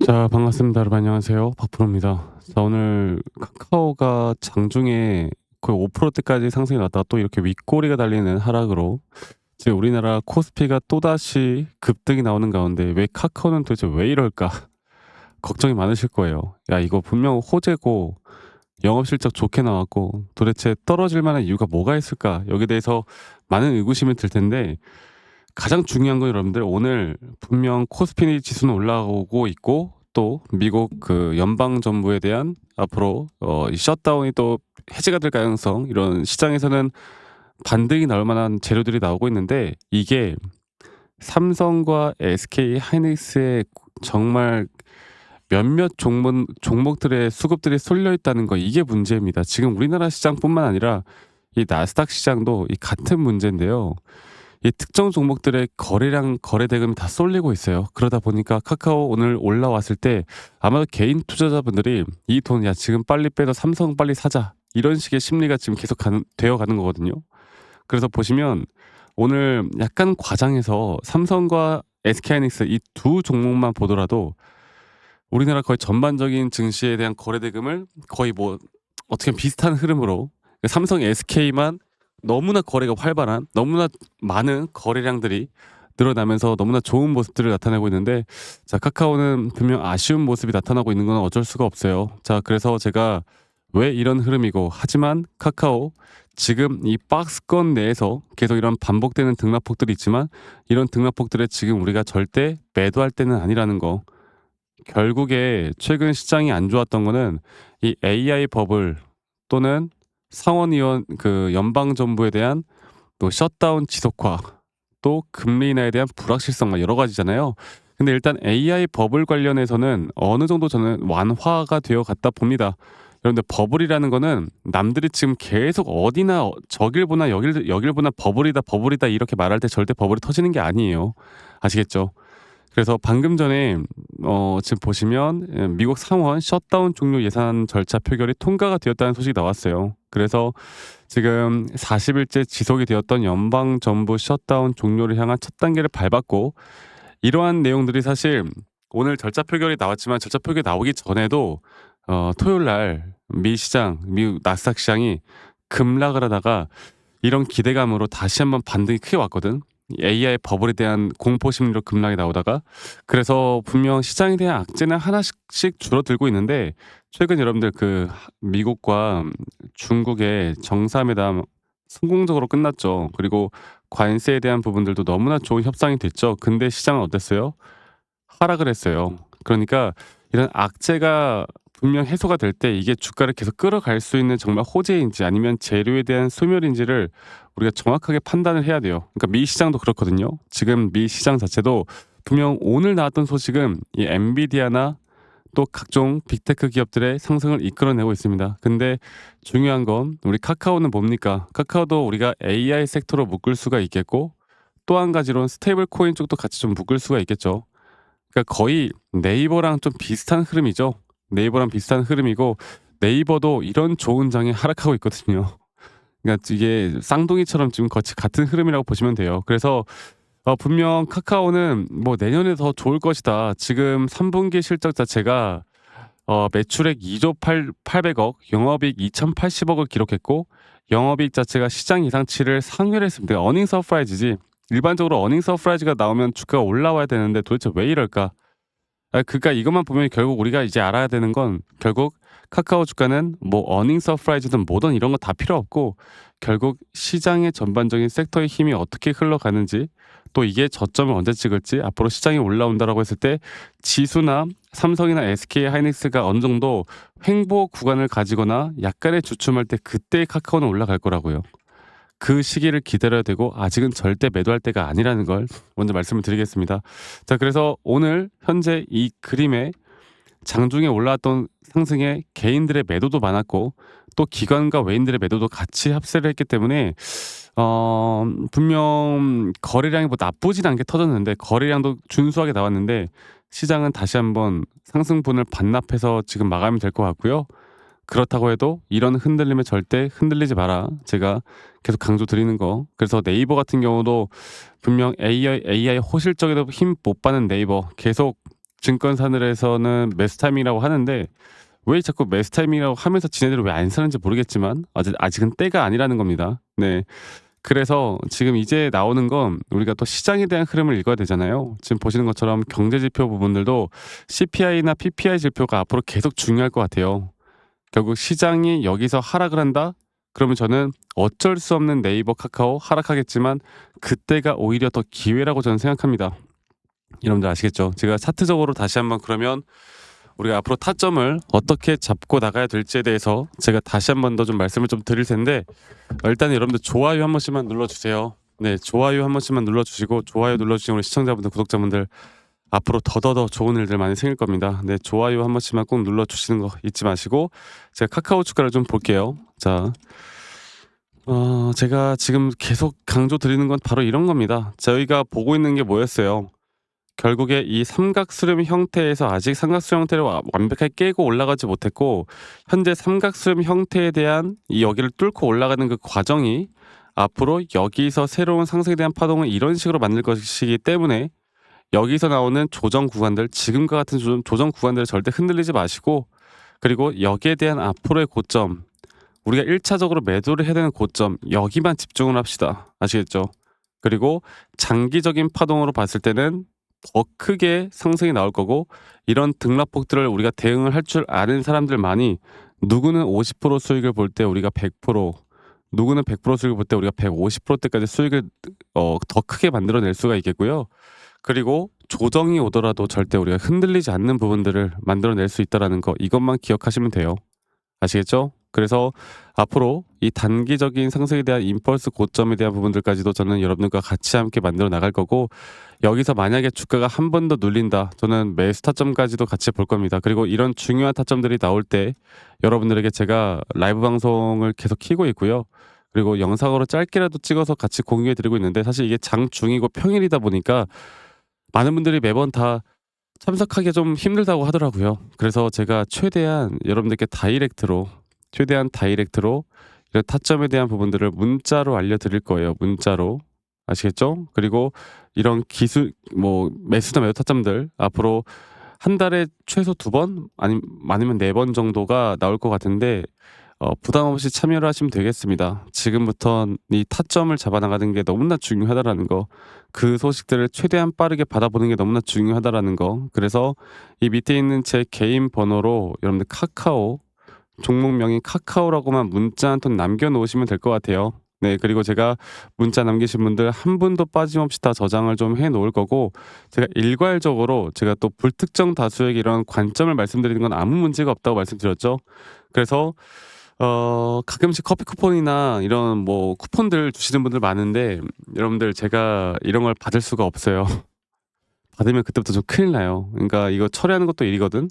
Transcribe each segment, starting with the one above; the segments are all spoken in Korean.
자, 반갑습니다. 여러분 안녕하세요. 박프로입니다. 자, 오늘 카카오가 장중에 거의 5%대까지 상승이 났다가 또 이렇게 윗꼬리가 달리는 하락으로 지금 우리나라 코스피가 또다시 급등이 나오는 가운데 왜 카카오는 도대체 왜 이럴까? 걱정이 많으실 거예요. 야, 이거 분명 호재고 영업실적 좋게 나왔고 도대체 떨어질 만한 이유가 뭐가 있을까? 여기에 대해서 많은 의구심이 들 텐데 가장 중요한 건 여러분들 오늘 분명 코스피 지수는 올라오고 있고 또 미국 그 연방 정부에 대한 앞으로 이 셧다운이 또 해제가 될 가능성 이런 시장에서는 반등이 나올 만한 재료들이 나오고 있는데 이게 삼성과 SK 하이닉스의 정말 몇몇 종목들의 수급들이 쏠려 있다는 거 이게 문제입니다. 지금 우리나라 시장뿐만 아니라 이 나스닥 시장도 이 같은 문제인데요. 이 특정 종목들의 거래량 거래 대금이 다 쏠리고 있어요. 그러다 보니까 카카오 오늘 올라왔을 때 아마도 개인 투자자분들이 이 돈 야 지금 빨리 빼서 삼성 빨리 사자 이런 식의 심리가 지금 계속 되어 가는 거거든요. 그래서 보시면 오늘 약간 과장해서 삼성과 SK하이닉스 이 두 종목만 보더라도 우리나라 거의 전반적인 증시에 대한 거래 대금을 거의 뭐 어떻게 보면 비슷한 흐름으로 삼성 SK만 너무나 거래가 활발한 너무나 많은 거래량들이 늘어나면서 너무나 좋은 모습들을 나타내고 있는데 자 카카오는 분명 아쉬운 모습이 나타나고 있는 건 어쩔 수가 없어요. 자 그래서 제가 왜 이런 흐름이고 하지만 카카오 지금 이 박스권 내에서 계속 이런 반복되는 등락폭들이 있지만 이런 등락폭들에 지금 우리가 절대 매도할 때는 아니라는 거 결국에 최근 시장이 안 좋았던 거는 이 AI 버블 또는 상원의원 그 연방 정부에 대한 또 셧다운 지속화 또 금리 인하에 대한 불확실성만 여러 가지잖아요. 근데 일단 AI 버블 관련해서는 어느 정도 저는 완화가 되어 갔다 봅니다. 여러분들 버블이라는 거는 남들이 지금 계속 어디나 저길 보나 여길 보나 버블이다 이렇게 말할 때 절대 버블이 터지는 게 아니에요. 아시겠죠? 그래서 방금 전에 지금 보시면 미국 상원 셧다운 종료 예산 절차 표결이 통과가 되었다는 소식이 나왔어요. 그래서 지금 40일째 지속이 되었던 연방 정부 셧다운 종료를 향한 첫 단계를 밟았고 이러한 내용들이 사실 오늘 절차 표결이 나왔지만 절차 표결이 나오기 전에도 토요일 날 미 시장, 미국 나스닥 시장이 급락을 하다가 이런 기대감으로 다시 한번 반등이 크게 왔거든. AI 버블에 대한 공포 심리로 급락이 나오다가 그래서 분명 시장에 대한 악재는 하나씩 줄어들고 있는데 최근 여러분들 그 미국과 중국의 정상회담 성공적으로 끝났죠. 그리고 관세에 대한 부분들도 너무나 좋은 협상이 됐죠. 근데 시장은 어땠어요? 하락을 했어요. 그러니까 이런 악재가 분명 해소가 될 때 이게 주가를 계속 끌어갈 수 있는 정말 호재인지 아니면 재료에 대한 소멸인지를 우리가 정확하게 판단을 해야 돼요. 그러니까 미 시장도 그렇거든요. 지금 미 시장 자체도 분명 오늘 나왔던 소식은 이 엔비디아나 또 각종 빅테크 기업들의 상승을 이끌어내고 있습니다. 근데 중요한 건 우리 카카오는 뭡니까? 카카오도 우리가 AI 섹터로 묶을 수가 있겠고 또 한 가지로는 스테이블 코인 쪽도 같이 좀 묶을 수가 있겠죠. 그러니까 거의 네이버랑 좀 비슷한 흐름이죠. 네이버랑 비슷한 흐름이고 네이버도 이런 좋은 장에 하락하고 있거든요. 그러니까 이게 쌍둥이처럼 지금 같은 흐름이라고 보시면 돼요. 그래서 분명 카카오는 뭐 내년에 더 좋을 것이다. 지금 3분기 실적 자체가 매출액 2조 800억, 영업이익 2,080억을 기록했고 영업이익 자체가 시장 예상치를 상회했습니다. 어닝 서프라이즈지. 일반적으로 어닝 서프라이즈가 나오면 주가가 올라와야 되는데 도대체 왜 이럴까? 그러니까 이것만 보면 결국 우리가 이제 알아야 되는 건 결국 카카오 주가는 뭐 어닝 서프라이즈든 뭐든 이런 거 다 필요 없고 결국 시장의 전반적인 섹터의 힘이 어떻게 흘러가는지 또 이게 저점을 언제 찍을지 앞으로 시장이 올라온다라고 했을 때 지수나 삼성이나 SK 하이닉스가 어느 정도 횡보 구간을 가지거나 약간의 주춤할 때 그때 카카오는 올라갈 거라고요. 그 시기를 기다려야 되고 아직은 절대 매도할 때가 아니라는 걸 먼저 말씀을 드리겠습니다. 자, 그래서 오늘 현재 이 그림에 장중에 올라왔던 상승에 개인들의 매도도 많았고 또 기관과 외인들의 매도도 같이 합세를 했기 때문에 분명 거래량이 뭐 나쁘진 않게 터졌는데 거래량도 준수하게 나왔는데 시장은 다시 한번 상승분을 반납해서 지금 마감이 될 것 같고요. 그렇다고 해도 이런 흔들림에 절대 흔들리지 마라. 제가 계속 강조 드리는 거. 그래서 네이버 같은 경우도 분명 AI 호실적에도 힘 못 받는 네이버 계속 증권사들에서는 매수 타이밍이라고 하는데 왜 자꾸 매수 타이밍이라고 하면서 지네들은 왜 안 사는지 모르겠지만 아직은 때가 아니라는 겁니다. 네. 그래서 지금 이제 나오는 건 우리가 또 시장에 대한 흐름을 읽어야 되잖아요. 지금 보시는 것처럼 경제 지표 부분들도 CPI나 PPI 지표가 앞으로 계속 중요할 것 같아요. 결국 시장이 여기서 하락을 한다? 그러면 저는 어쩔 수 없는 네이버, 카카오 하락하겠지만 그때가 오히려 더 기회라고 저는 생각합니다. 여러분들 아시겠죠? 제가 차트적으로 다시 한번 그러면 우리가 앞으로 타점을 어떻게 잡고 나가야 될지에 대해서 제가 다시 한번 더 좀 말씀을 좀 드릴 텐데 일단 여러분들 좋아요 한 번씩만 눌러주세요. 네, 좋아요 한 번씩만 눌러주시고 좋아요 눌러주신 우리 시청자분들, 구독자분들 앞으로 더더더 좋은 일들 많이 생길 겁니다. 네, 좋아요 한 번씩만 꼭 눌러주시는 거 잊지 마시고 제가 카카오 주가를 좀 볼게요. 자, 제가 지금 계속 강조 드리는 건 바로 이런 겁니다. 저희가 보고 있는 게 뭐였어요? 결국에 이 삼각수렴 형태에서 아직 삼각수렴 형태를 완벽하게 깨고 올라가지 못했고 현재 삼각수렴 형태에 대한 이 여기를 뚫고 올라가는 그 과정이 앞으로 여기서 새로운 상승에 대한 파동을 이런 식으로 만들 것이기 때문에 여기서 나오는 조정 구간들, 지금과 같은 조정 구간들을 절대 흔들리지 마시고 그리고 여기에 대한 앞으로의 고점, 우리가 1차적으로 매도를 해야 되는 고점 여기만 집중을 합시다. 아시겠죠? 그리고 장기적인 파동으로 봤을 때는 더 크게 상승이 나올 거고 이런 등락폭들을 우리가 대응을 할 줄 아는 사람들만이 누구는 50% 수익을 볼 때 우리가 100%, 누구는 100% 수익을 볼 때 우리가 150%대까지 수익을 더 크게 만들어낼 수가 있겠고요. 그리고 조정이 오더라도 절대 우리가 흔들리지 않는 부분들을 만들어낼 수 있다는 거 이것만 기억하시면 돼요. 아시겠죠? 그래서 앞으로 이 단기적인 상승에 대한 임펄스 고점에 대한 부분들까지도 저는 여러분들과 같이 함께 만들어 나갈 거고 여기서 만약에 주가가 한 번 더 눌린다 저는 매수 타점까지도 같이 볼 겁니다. 그리고 이런 중요한 타점들이 나올 때 여러분들에게 제가 라이브 방송을 계속 키고 있고요. 그리고 영상으로 짧게라도 찍어서 같이 공유해 드리고 있는데 사실 이게 장중이고 평일이다 보니까 많은 분들이 매번 다 참석하기 좀 힘들다고 하더라고요. 그래서 제가 여러분들께 최대한 다이렉트로 이런 타점에 대한 부분들을 문자로 알려드릴 거예요. 문자로. 아시겠죠? 그리고 이런 매수나 매도 타점들 앞으로 한 달에 최소 2번 아니면 4번 정도가 나올 것 같은데 부담 없이 참여를 하시면 되겠습니다. 지금부터 이 타점을 잡아나가는 게 너무나 중요하다라는 거, 그 소식들을 최대한 빠르게 받아보는 게 너무나 중요하다라는 거. 그래서 이 밑에 있는 제 개인 번호로 여러분들 종목명이 카카오라고만 문자 한 통 남겨놓으시면 될 것 같아요. 네, 그리고 제가 문자 남기신 분들 한 분도 빠짐없이 다 저장을 좀 해놓을 거고 제가 일괄적으로 제가 또 불특정 다수에게 이런 관점을 말씀드리는 건 아무 문제가 없다고 말씀드렸죠. 그래서 가끔씩 커피 쿠폰이나 이런 쿠폰들 주시는 분들 많은데 여러분들 제가 이런 걸 받을 수가 없어요. 받으면 그때부터 좀 큰일 나요. 그러니까 이거 처리하는 것도 일이거든.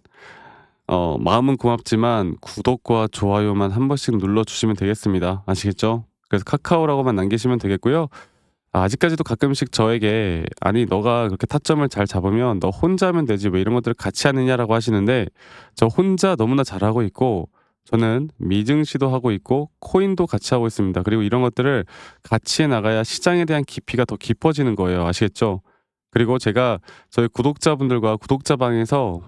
마음은 고맙지만 구독과 좋아요만 한 번씩 눌러주시면 되겠습니다. 아시겠죠? 그래서 카카오라고만 남기시면 되겠고요. 아직까지도 가끔씩 저에게 아니 너가 그렇게 타점을 잘 잡으면 너 혼자 하면 되지 왜 이런 것들을 같이 하느냐라고 하시는데 저 혼자 너무나 잘하고 있고 저는 미증 시도하고 있고 코인도 같이 하고 있습니다. 그리고 이런 것들을 같이 해 나가야 시장에 대한 깊이가 더 깊어지는 거예요. 아시겠죠? 그리고 제가 저희 구독자분들과 구독자방에서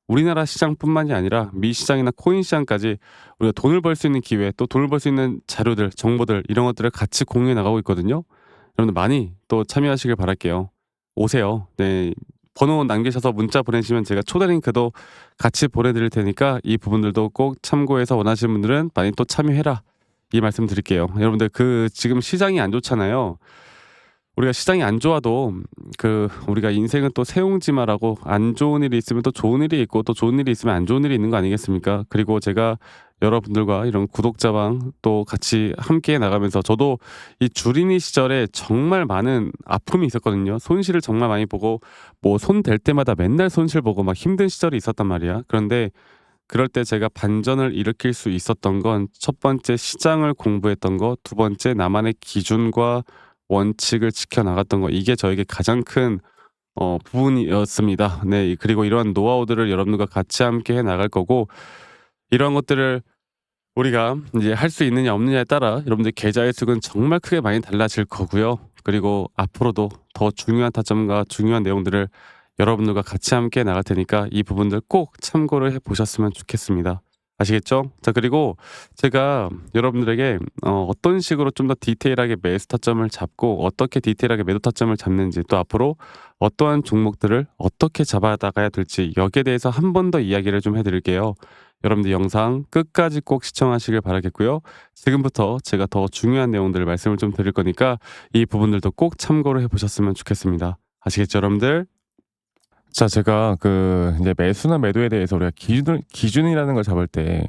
우리나라 시장뿐만이 아니라 미 시장이나 코인 시장까지 우리가 돈을 벌 수 있는 기회 또 돈을 벌 수 있는 자료들, 정보들 이런 것들을 같이 공유해 나가고 있거든요. 여러분들 많이 또 참여하시길 바랄게요. 오세요. 네. 번호 남기셔서 문자 보내시면 제가 초대 링크도 같이 보내드릴 테니까 이 부분들도 꼭 참고해서 원하시는 분들은 많이 또 참여해라. 이 말씀 드릴게요. 여러분들 지금 시장이 안 좋잖아요. 우리가 시장이 안 좋아도 우리가 인생은 또 세옹지마라고 안 좋은 일이 있으면 또 좋은 일이 있고 또 좋은 일이 있으면 안 좋은 일이 있는 거 아니겠습니까? 그리고 제가 여러분들과 이런 구독자방 또 같이 함께 나가면서 저도 이 주린이 시절에 정말 많은 아픔이 있었거든요. 손실을 정말 많이 보고 손 댈 때마다 맨날 손실 보고 막 힘든 시절이 있었단 말이야. 그런데 그럴 때 제가 반전을 일으킬 수 있었던 건 첫 번째 시장을 공부했던 거, 두 번째 나만의 기준과 원칙을 지켜 나갔던 거 이게 저에게 가장 큰 부분이었습니다. 네. 그리고 이러한 노하우들을 여러분들과 같이 함께 해 나갈 거고 이러한 것들을 우리가 이제 할 수 있느냐 없느냐에 따라 여러분들 계좌의 수는 정말 크게 많이 달라질 거고요. 그리고 앞으로도 더 중요한 타점과 중요한 내용들을 여러분들과 같이 함께 나갈 테니까 이 부분들 꼭 참고를 해 보셨으면 좋겠습니다. 아시겠죠? 자, 그리고 제가 여러분들에게 어떤 식으로 좀 더 디테일하게 매수 타점을 잡고 어떻게 디테일하게 매도 타점을 잡는지, 또 앞으로 어떠한 종목들을 어떻게 잡아 나가야 될지, 여기에 대해서 한 번 더 이야기를 좀 해 드릴게요. 여러분들 영상 끝까지 꼭 시청하시길 바라겠고요. 지금부터 제가 더 중요한 내용들을 말씀을 좀 드릴 거니까 이 부분들도 꼭 참고를 해 보셨으면 좋겠습니다. 아시겠죠, 여러분들? 자, 제가 이제 매수나 매도에 대해서 우리가 기준이라는 걸 잡을 때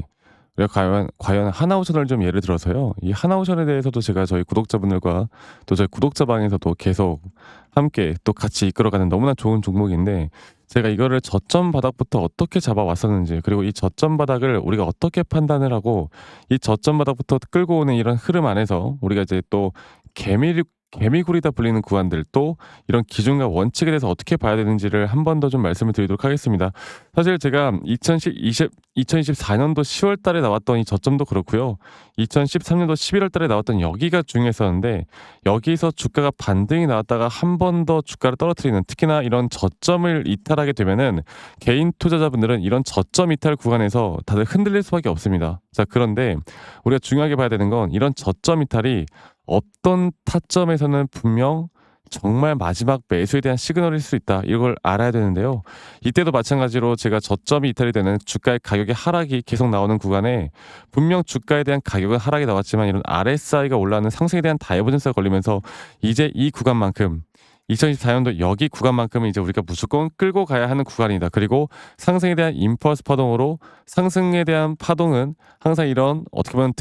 우리가 과연 하나오션을 좀 예를 들어서요. 이 하나오션에 대해서도 제가 저희 구독자분들과 또 저희 구독자 방에서도 계속 함께 또 같이 이끌어가는 너무나 좋은 종목인데, 제가 이거를 저점 바닥부터 어떻게 잡아왔었는지, 그리고 이 저점 바닥을 우리가 어떻게 판단을 하고 이 저점 바닥부터 끌고 오는 이런 흐름 안에서 우리가 이제 또 개미굴이다 불리는 구간들, 또 이런 기준과 원칙에 대해서 어떻게 봐야 되는지를 한 번 더 좀 말씀을 드리도록 하겠습니다. 사실 제가 2024년도 10월 달에 나왔던 이 저점도 그렇고요. 2013년도 11월 달에 나왔던 여기가 중요했었는데, 여기서 주가가 반등이 나왔다가 한 번 더 주가를 떨어뜨리는, 특히나 이런 저점을 이탈하게 되면은 개인 투자자분들은 이런 저점 이탈 구간에서 다들 흔들릴 수밖에 없습니다. 자, 그런데 우리가 중요하게 봐야 되는 건 이런 저점 이탈이 어떤 타점에서는 분명 정말 마지막 매수에 대한 시그널일 수 있다, 이걸 알아야 되는데요. 이때도 마찬가지로 제가 저점이 이탈이 되는 주가의 가격의 하락이 계속 나오는 구간에 분명 주가에 대한 가격은 하락이 나왔지만 이런 RSI가 올라가는 상승에 대한 다이버전스가 걸리면서 이제 이 구간만큼, 2024년도 여기 구간만큼은 이제 우리가 무조건 끌고 가야 하는 구간이다. 그리고 상승에 대한 임펄스 파동으로, 상승에 대한 파동은 항상 이런 어떻게 보면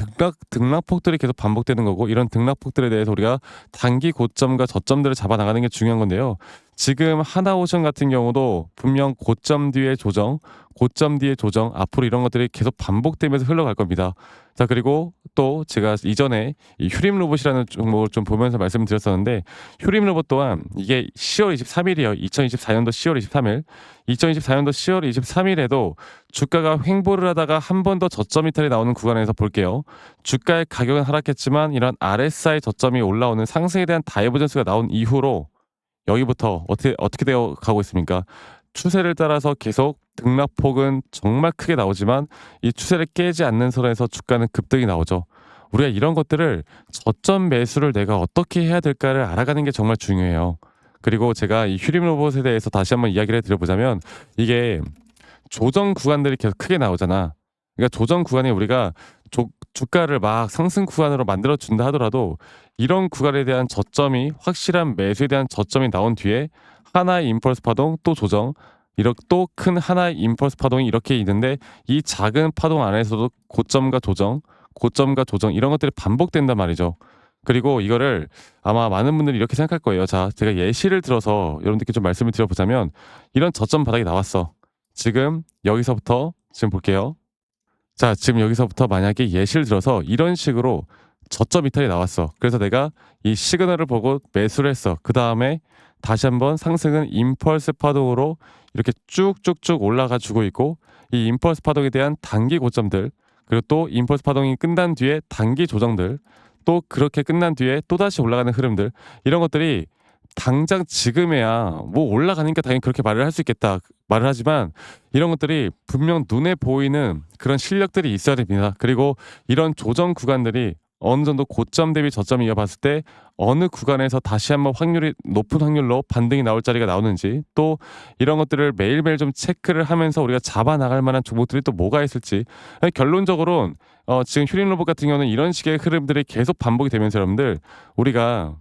등락폭들이 계속 반복되는 거고, 이런 등락폭들에 대해서 우리가 단기 고점과 저점들을 잡아 나가는 게 중요한 건데요. 지금 하나오션 같은 경우도 분명 고점 뒤에 조정, 고점 뒤에 조정, 앞으로 이런 것들이 계속 반복되면서 흘러갈 겁니다. 자, 그리고 또 제가 이전에 이 휴림 로봇이라는 종목을 좀 보면서 말씀드렸었는데, 휴림 로봇 또한 이게 10월 23일이에요. 2024년도 10월 23일. 2024년도 10월 23일에도 주가가 횡보를 하다가 한 번 더 저점 이탈이 나오는 구간에서 볼게요. 주가의 가격은 하락했지만 이런 RSI 저점이 올라오는 상승에 대한 다이버전스가 나온 이후로 여기부터 어떻게 되어 가고 있습니까? 추세를 따라서 계속 등락폭은 정말 크게 나오지만 이 추세를 깨지 않는 선에서 주가는 급등이 나오죠. 우리가 이런 것들을 저점 매수를 내가 어떻게 해야 될까를 알아가는 게 정말 중요해요. 그리고 제가 이 휴림 로봇에 대해서 다시 한번 이야기를 드려보자면, 이게 조정 구간들이 계속 크게 나오잖아. 그러니까 조정 구간에 우리가 주가를 막 상승 구간으로 만들어 준다 하더라도 이런 구간에 대한 저점이, 확실한 매수에 대한 저점이 나온 뒤에 하나의 임펄스 파동, 또 조정, 이렇게 또 큰 하나의 임펄스 파동이 이렇게 있는데, 이 작은 파동 안에서도 고점과 조정, 고점과 조정, 이런 것들이 반복된단 말이죠. 그리고 이거를 아마 많은 분들이 이렇게 생각할 거예요. 자, 제가 예시를 들어서 여러분들께 좀 말씀을 드려보자면, 이런 저점 바닥이 나왔어. 지금 여기서부터 지금 볼게요. 자, 지금 여기서부터 만약에 예시를 들어서 이런 식으로 저점 이탈이 나왔어. 그래서 내가 이 시그널을 보고 매수를 했어. 그 다음에 다시 한번 상승은 임펄스 파동으로 이렇게 쭉쭉쭉 올라가 주고 있고, 이 임펄스 파동에 대한 단기 고점들, 그리고 또 임펄스 파동이 끝난 뒤에 단기 조정들, 또 그렇게 끝난 뒤에 또다시 올라가는 흐름들, 이런 것들이 당장 지금에야 뭐 올라가니까 당연히 그렇게 말을 할 수 있겠다 말을 하지만, 이런 것들이 분명 눈에 보이는 그런 실력들이 있어야 됩니다. 그리고 이런 조정 구간들이 어느 정도 고점 대비 저점이 이어봤을 때 어느 구간에서 다시 한번 높은 확률로 반등이 나올 자리가 나오는지, 또 이런 것들을 매일매일 좀 체크를 하면서 우리가 잡아 나갈 만한 종목들이 또 뭐가 있을지. 결론적으로는 지금 휴림 로봇 같은 경우는 이런 식의 흐름들이 계속 반복이 되면서 여러분들, 우리가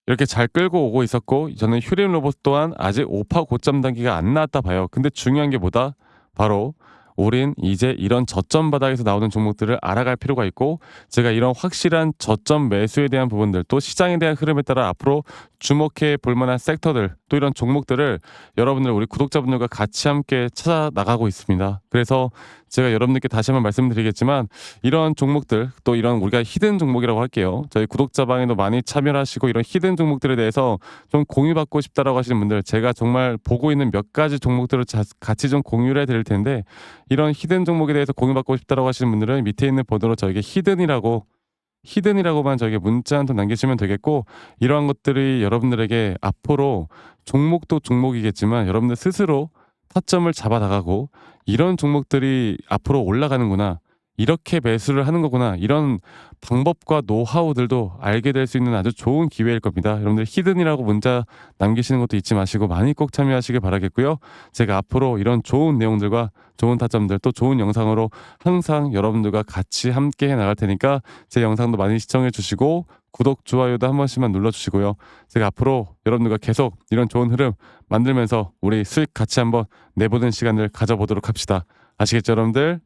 이렇게 잘 끌고 오고 있었고, 저는 휴림 로봇 또한 아직 오파 고점 단계가 안 나왔다 봐요. 근데 중요한 게 뭐다? 바로 우린 이제 이런 저점 바닥에서 나오는 종목들을 알아갈 필요가 있고, 제가 이런 확실한 저점 매수에 대한 부분들, 또 시장에 대한 흐름에 따라 앞으로 주목해 볼 만한 섹터들, 또 이런 종목들을 여러분들, 우리 구독자분들과 같이 함께 찾아 나가고 있습니다. 그래서 제가 여러분들께 다시 한번 말씀드리겠지만, 이런 종목들, 또 이런 우리가 히든 종목이라고 할게요. 저희 구독자 방에도 많이 참여를 하시고 이런 히든 종목들에 대해서 좀 공유받고 싶다라고 하시는 분들, 제가 정말 보고 있는 몇 가지 종목들을 같이 좀 공유를 해드릴 텐데, 이런 히든 종목에 대해서 공유받고 싶다라고 하시는 분들은 밑에 있는 번호로 저에게 히든이라고 히든이라고만 저에게 문자 한 통 남기시면 되겠고, 이러한 것들이 여러분들에게 앞으로 종목도 종목이겠지만 여러분들 스스로 타점을 잡아 나가고, 이런 종목들이 앞으로 올라가는구나, 이렇게 매수를 하는 거구나, 이런 방법과 노하우들도 알게 될 수 있는 아주 좋은 기회일 겁니다. 여러분들 히든이라고 문자 남기시는 것도 잊지 마시고 많이 꼭 참여하시길 바라겠고요. 제가 앞으로 이런 좋은 내용들과 좋은 타점들, 또 좋은 영상으로 항상 여러분들과 같이 함께 해 나갈 테니까 제 영상도 많이 시청해 주시고 구독, 좋아요도 한 번씩만 눌러주시고요. 제가 앞으로 여러분들과 계속 이런 좋은 흐름 만들면서 우리 수익 같이 한번 내보는 시간을 가져보도록 합시다. 아시겠죠, 여러분들?